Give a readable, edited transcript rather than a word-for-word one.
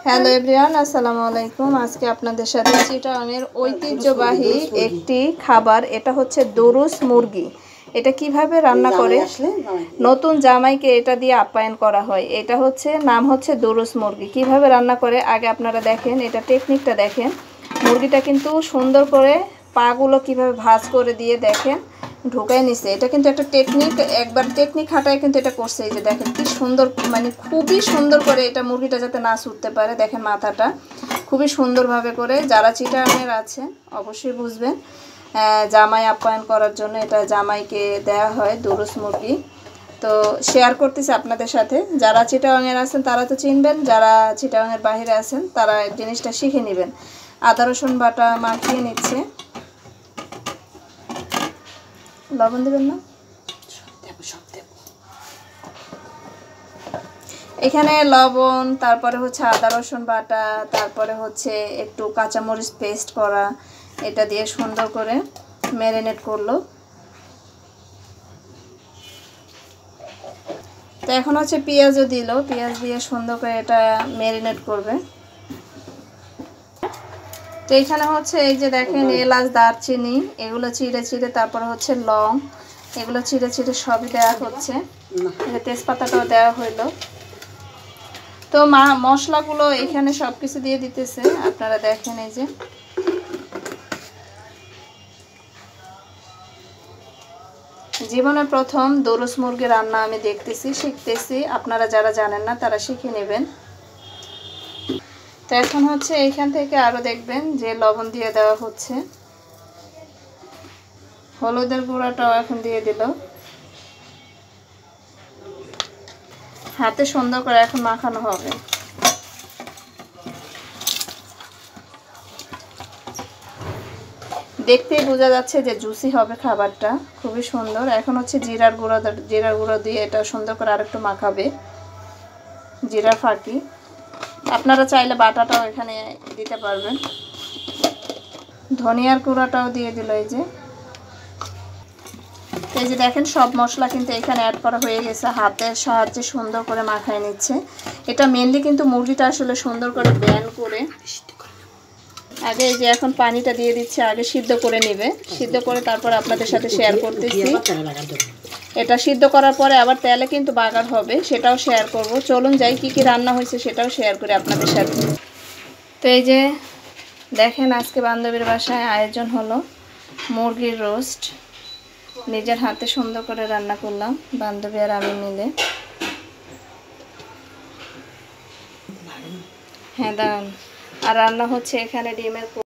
Hello everyone, আসসালামু আলাইকুম। আজকে আপনাদের সাথে চিটাগাংয়ের ঐতিহ্যবাহী একটি খাবার, এটা হচ্ছে দরুস মুরগি। এটা কিভাবে রান্না করে নতুন জামাইকে এটা দিয়ে আপ্যায়ন করা হয়। এটা হচ্ছে নাম হচ্ছে দরুস মুরগি। কিভাবে রান্না করে আগে আপনারা দেখেন, এটা টেকনিকটা দেখেন। মুরগিটা কিন্তু সুন্দর করে পাগুলো কিভাবে ভাঁজ করে দিয়ে দেখেন ঢোকায় নিছে। এটা কিন্তু একটা টেকনিক, একবার টেকনিক খাটায় কিন্তু এটা করছে। এই যে দেখেন কি সুন্দর, মানে খুবই সুন্দর করে এটা মুরগিটা যাতে না ছুটতে পারে। দেখেন মাথাটা খুবই সুন্দরভাবে করে। যারা চিটাগাংয়ের আছেন অবশ্যই বুঝবেন, জামাই আপ্যায়ন করার জন্য এটা জামাইকে দেওয়া হয় দরুস মুরগি। তো শেয়ার করতেছি আপনাদের সাথে। যারা চিটাগাংয়ের আছেন তারা তো চিনবেন, যারা চিটাগাংয়ের বাইরে আছেন তারা জিনিসটা শিখে নেবেন। আদা রসুন বাটা মাখিয়ে নিচ্ছে। লবণ দেবেন না, এখানে লবণ, তারপরে হচ্ছে আদা রসুন বাটা, তারপরে হচ্ছে একটু কাঁচামরিচ পেস্ট করা, এটা দিয়ে সুন্দর করে ম্যারিনেট করলো। তো এখন হচ্ছে পেঁয়াজও দিল, পেঁয়াজ দিয়ে সুন্দর করে এটা ম্যারিনেট করবে। তো এখানে হচ্ছে এই যে দেখেন এলাচ, দারচিনি এগুলো চিড়ে চিড়ে, তারপরে হচ্ছে লং এগুলো চিড়ে চিড়ে সবই দেওয়া হচ্ছে। তেজপাতাটাও দেওয়া হইলো। তো মশলাগুলো এখানে সব কিছু দিয়ে দিতেছে, আপনারা দেখেন। এই যে জীবনে প্রথম দরুস মুরগি রান্না আমি দেখতেছি, শিখতেছি। আপনারা যারা জানেন না তারা শিখে নেবেন। তো এখন হচ্ছে এইখান থেকে আরও দেখবেন যে লবণ দিয়ে দেওয়া হচ্ছে, হলুদের গুঁড়াটাও এখন দিয়ে দিল। হাতে সুন্দর করে এখন মাখানো হবে। দেখতেই বোঝা যাচ্ছে যে জুসি হবে খাবারটা, খুবই সুন্দর। এখন হচ্ছে জিরার গুঁড়ো দিয়ে এটা সুন্দর করে আরেকটু মাখাবে, জিরা ফাঁকি। আপনারা চাইলে বাটাটাও এখানে দিতে পারবেন। ধনিয়ার গুঁড়াটাও দিয়ে দিল। এই যে দেখেন সব মশলা কিন্তু এখানে অ্যাড করা হয়ে গেছে। হাতের সাহায্যে সুন্দর করে মাখায় নিচ্ছে। এটা মেনলি কিন্তু মুরগিটা আসলে সুন্দর করে ব্যান করে আগে, এই যে এখন পানিটা দিয়ে দিচ্ছে, আগে সিদ্ধ করে নেবে। সিদ্ধ করে তারপর আপনাদের সাথে শেয়ার করতেছি। এটা সিদ্ধ করার পরে আবার তেলে কিন্তু বাগার হবে, সেটাও শেয়ার করব। চলুন যাই, কি কি রান্না হয়েছে সেটাও শেয়ার করি আপনাদের সাথে। তো এই যে দেখেন আজকে বান্ধবীর বাসায় আয়োজন হলো মুরগির রোস্ট। নিজের হাতে সুন্দর করে রান্না করলাম বান্ধবী আর আমি মিলে। হ্যাঁ দাঁড়ান। আর রান্না হচ্ছে এখানে ডিমের